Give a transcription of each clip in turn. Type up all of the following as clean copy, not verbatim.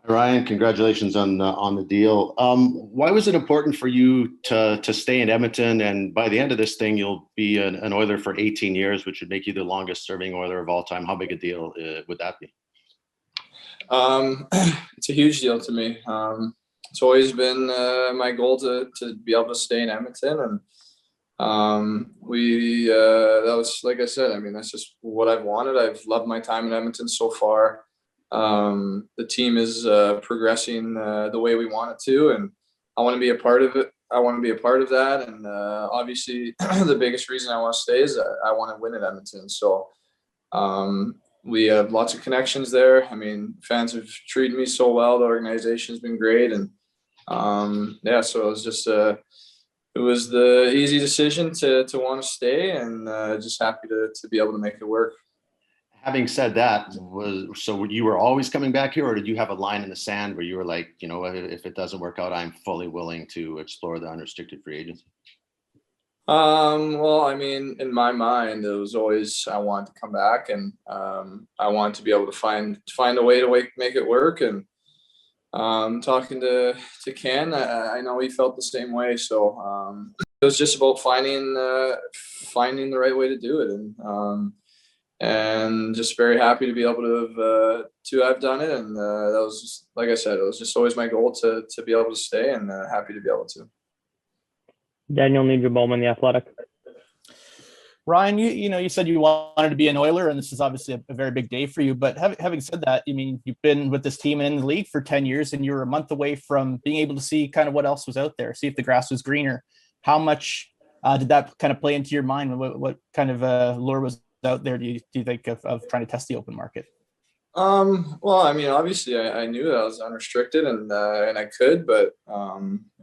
Ryan, congratulations on the deal. Why was it important for you to stay in Edmonton? And by the end of this thing, you'll be an Oiler for 18 years, which would make you the longest serving Oiler of all time. How big a deal would that be? It's a huge deal to me. It's always been my goal to be able to stay in Edmonton, and we that was, like I said, I mean, that's just what I've wanted. I've loved my time in Edmonton so far. The team is progressing the way we want it to, and I want to be a part of it. I want to be a part of that, and obviously, the biggest reason I want to stay is I want to win at Edmonton. So we have lots of connections there. I mean, fans have treated me so well. The organization's been great, and yeah, so it was just it was the easy decision to want to stay, and just happy to be able to make it work. Having said that, so you were always coming back here, or did you have a line in the sand where you were like, you know, if it doesn't work out, I'm fully willing to explore the unrestricted free agency? Well, I mean, in my mind, it was always I wanted to come back, and I wanted to be able to find a way to make it work. And talking to Ken, I know he felt the same way. So it was just about finding the right way to do it, and just very happy to be able to have done it. And that was just, like I said, it was just always my goal to be able to stay, and happy to be able to. Daniel Nugent-Hopkins, The Athletic. Ryan, you said you wanted to be an Oiler, and this is obviously a very big day for you. But having said that, I mean, you've been with this team and in the league for 10 years, and you're a month away from being able to see kind of what else was out there, see if the grass was greener. How much did that kind of play into your mind? What kind of lure was out there, do you think, of trying to test the open market? Well, I mean, obviously, I knew that I was unrestricted, and I could, but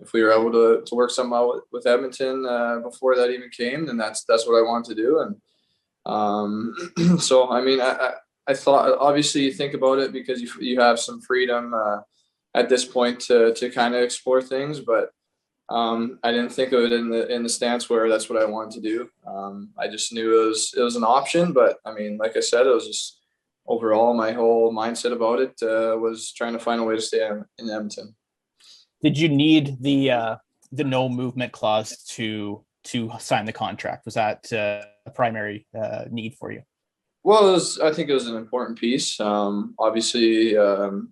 if we were able to work something out with Edmonton before that even came, then that's what I wanted to do. And so, I mean, I thought, obviously, you think about it because you have some freedom at this point to kind of explore things, but I didn't think of it in the stance where that's what I wanted to do. I just knew it was an option, but I mean, like I said, it was just overall my whole mindset about it was trying to find a way to stay in Edmonton. Did you need the no movement clause to sign the contract? Was that a primary need for you? Well, I think it was an important piece. Obviously,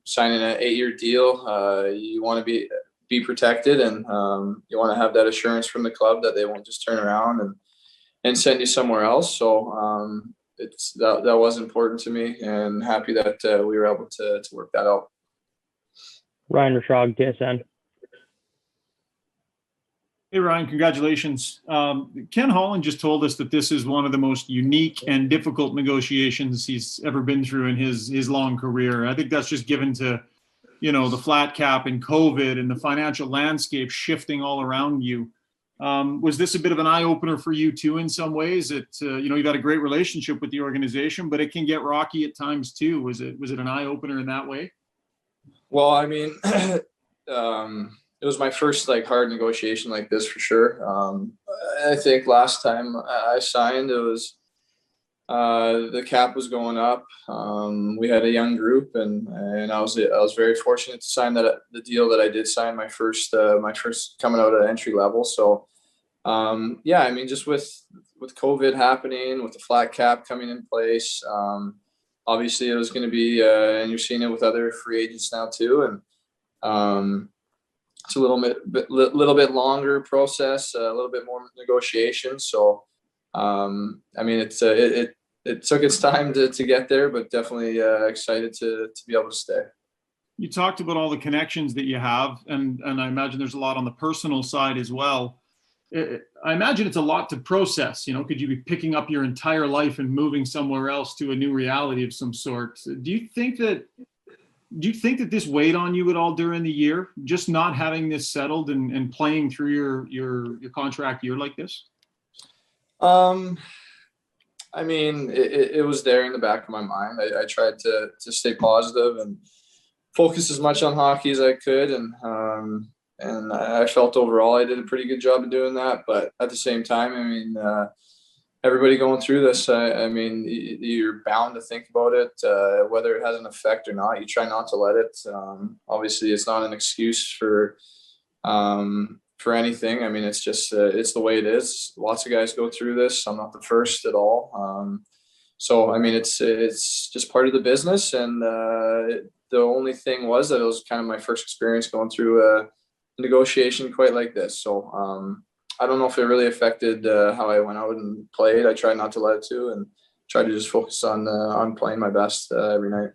signing an 8-year deal, you want to be protected, and you want to have that assurance from the club that they won't just turn around and send you somewhere else. So that was important to me, and happy that we were able to work that out. Ryan Rishaug, TSN. Hey, Ryan, congratulations. Ken Holland just told us that this is one of the most unique and difficult negotiations he's ever been through in his long career. I think that's just given to, the flat cap and COVID and the financial landscape shifting all around you. Was this a bit of an eye-opener for you too in some ways? You've got a great relationship with the organization, but it can get rocky at times too. Was it an eye-opener in that way? Well, I mean, it was my first hard negotiation like this for sure. I think last time I signed, it was the cap was going up. We had a young group, and I was very fortunate to sign the deal that I did sign my first coming out at entry level. So yeah, I mean, just with COVID happening, with the flat cap coming in place, obviously it was going to be, and you're seeing it with other free agents now too, and it's a little bit longer process, a little bit more negotiation. So I mean, it took its time to get there, but definitely excited to be able to stay. You talked about all the connections that you have, and I imagine there's a lot on the personal side as well. I imagine it's a lot to process. Could you be picking up your entire life and moving somewhere else to a new reality of some sort? Do you think that this weighed on you at all during the year, just not having this settled and playing through your contract year like this? I mean, it was there in the back of my mind. I tried to stay positive and focus as much on hockey as I could, and I felt overall I did a pretty good job of doing that. But at the same time, I mean, everybody going through this, I mean, you're bound to think about it, whether it has an effect or not. You try not to let it. Obviously, it's not an excuse for anything. I mean, it's just it's the way it is. Lots of guys go through this. I'm not the first at all. So I mean, it's just part of the business. And the only thing was that it was kind of my first experience going through a negotiation quite like this. So I don't know if it really affected how I went out and played. I tried not to let it to, and try to just focus on playing my best every night.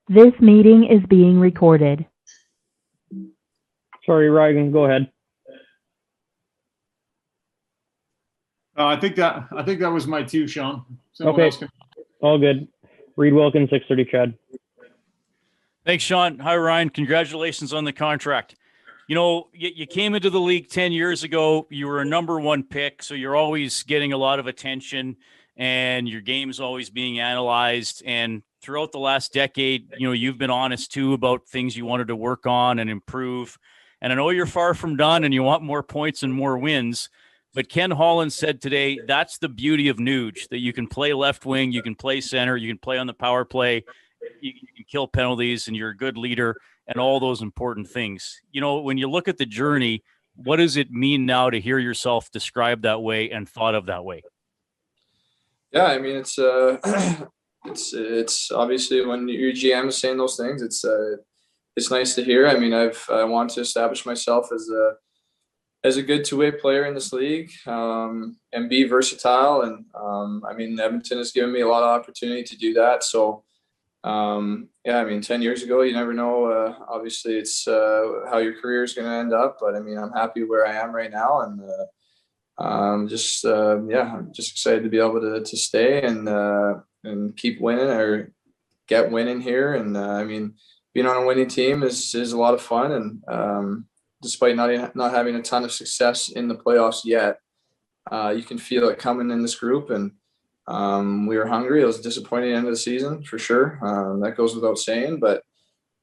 This meeting is being recorded. Sorry, Ryan, go ahead. I think that was my two, Sean. Someone Okay. else can- All good. Reed Wilkins, 630 Chad. Thanks, Sean. Hi, Ryan. Congratulations on the contract. You know, you came into the league 10 years ago. You were a number one pick, so you're always getting a lot of attention, and your game's always being analyzed. And throughout the last decade, you know, you've been honest, too, about things you wanted to work on and improve. And I know you're far from done, and you want more points and more wins. But Ken Holland said today, that's the beauty of Nuge, that you can play left wing, you can play center, you can play on the power play, you can kill penalties, and you're a good leader, and all those important things. You know, when you look at the journey, what does it mean now to hear yourself described that way and thought of that way? Yeah, I mean, it's it's obviously when your GM is saying those things, it's nice to hear. I mean, I want to establish myself as a good two-way player in this league, and be versatile. And I mean, Edmonton has given me a lot of opportunity to do that. So yeah, I mean, 10 years ago, you never know. Obviously, it's how your career is going to end up. But I mean, I'm happy where I am right now, and yeah, I'm just excited to be able to stay and keep winning or get winning here. And I mean, being on a winning team is a lot of fun. And despite not having a ton of success in the playoffs yet, you can feel it coming in this group. And we were hungry. It was a disappointing end of the season for sure. That goes without saying. But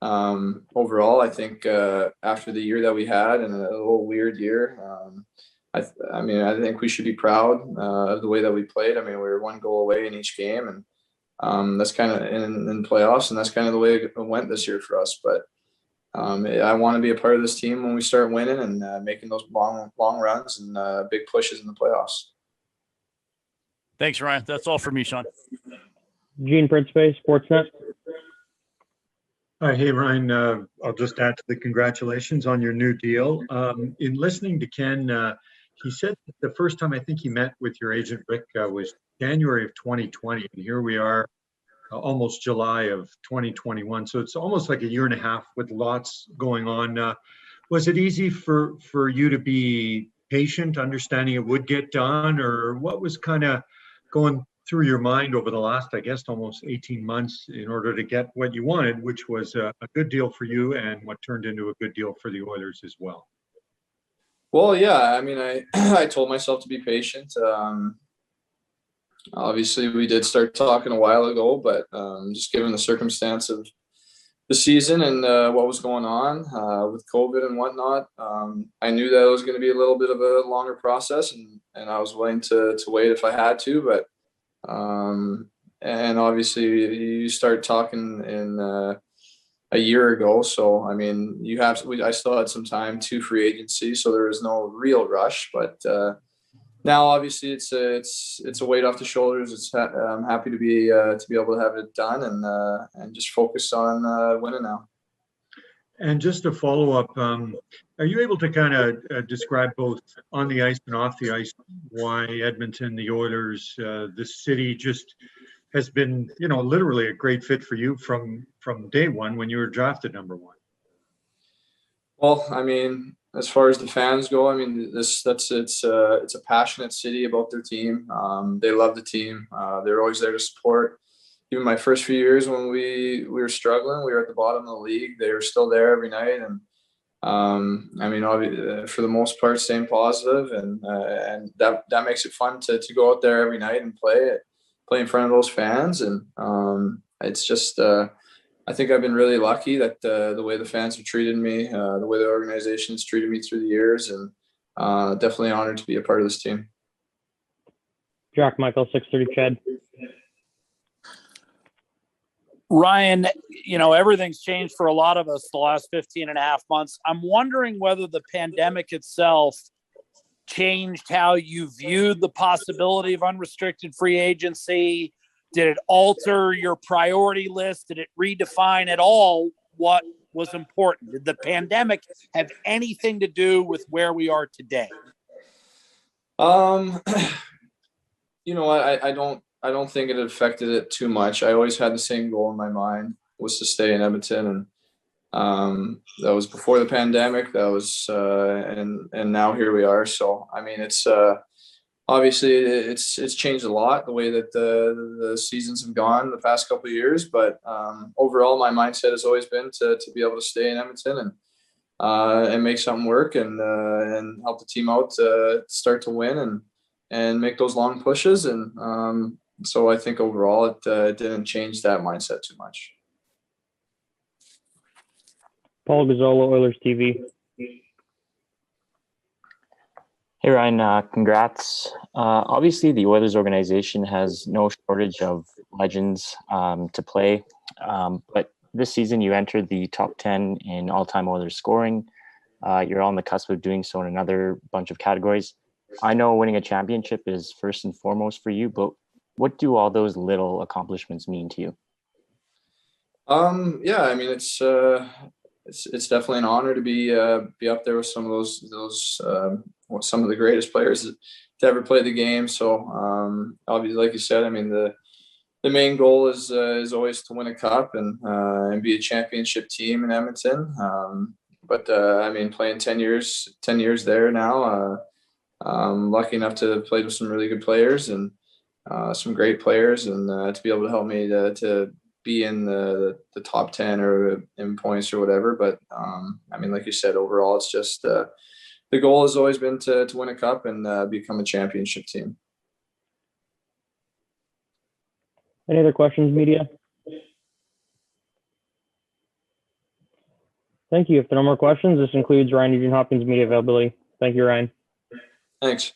overall, I think after the year that we had, and a little weird year, I mean, I think we should be proud of the way that we played. I mean, we were one goal away in each game, and that's kind of in playoffs, and that's kind of the way it went this year for us. But I want to be a part of this team when we start winning and making those long runs and big pushes in the playoffs. Thanks, Ryan. That's all for me, Sean. Gene Principe, Sportsnet. Hi, hey, Ryan. I'll just add to the congratulations on your new deal. In listening to Ken, he said that the first time I think he met with your agent, Rick, was January of 2020. And here we are, almost July of 2021. So it's almost like a year and a half with lots going on. Was it easy for you to be patient, understanding it would get done, or what was kind of going through your mind over the last, I guess, almost 18 months in order to get what you wanted, which was a good deal for you and what turned into a good deal for the Oilers as well? Well, yeah, I mean, I told myself to be patient. Obviously, we did start talking a while ago, but just given the circumstance of the season and what was going on with COVID and whatnot, I knew that it was going to be a little bit of a longer process, and I was willing to wait if I had to. But and obviously, you start talking in a year ago, so I mean, I still had some time to free agency, so there was no real rush. But now, obviously, it's a weight off the shoulders. I'm happy to be able to have it done and just focus on winning now. And just to follow up, are you able to kind of describe both on the ice and off the ice why Edmonton, the Oilers, this city just has been, you know, literally a great fit for you from day one when you were drafted number one? Well, I mean, as far as the fans go, I mean, it's a passionate city about their team. They love the team. They're always there to support. Even my first few years when we were struggling, we were at the bottom of the league. They were still there every night, and I mean, for the most part, staying positive, and that makes it fun to go out there every night and play in front of those fans. And it's just I think I've been really lucky that the way the fans have treated me, the way the organization has treated me through the years, and definitely honored to be a part of this team. Jack Michael, 630 Chad. Ryan, everything's changed for a lot of us the last 15 and a half months. I'm wondering whether the pandemic itself changed how you viewed the possibility of unrestricted free agency. Did it alter your priority list? Did it redefine at all what was important? Did the pandemic have anything to do with where we are today? You know what? I don't think it affected it too much. I always had the same goal in my mind, was to stay in Edmonton, and that was before the pandemic. That was and now here we are. So I mean, it's obviously it's changed a lot the way that the seasons have gone the past couple of years. But overall, my mindset has always been to be able to stay in Edmonton and make something work and help the team out to start to win and make those long pushes. And so I think overall it didn't change that mindset too much. Paul Gazzolo, Oilers TV. Hey Ryan, congrats. Obviously, the Oilers organization has no shortage of legends to play, but this season you entered the top 10 in all-time Oilers scoring. You're on the cusp of doing so in another bunch of categories. I know winning a championship is first and foremost for you, but what do all those little accomplishments mean to you? Yeah, I mean it's definitely an honor to be up there with some of those some of the greatest players to ever play the game. So obviously, like you said, I mean the main goal is always to win a cup and be a championship team in Edmonton. But I mean, playing 10 years there now, I'm lucky enough to play with some really good players and some great players, and to be able to help me to be in the top 10 or in points or whatever. But I mean, like you said, overall, it's just the goal has always been to win a cup and become a championship team. Any other questions, media? Thank you. If there are no more questions, this includes Ryan Nugent-Hopkins media availability. Thank you, Ryan. Thanks.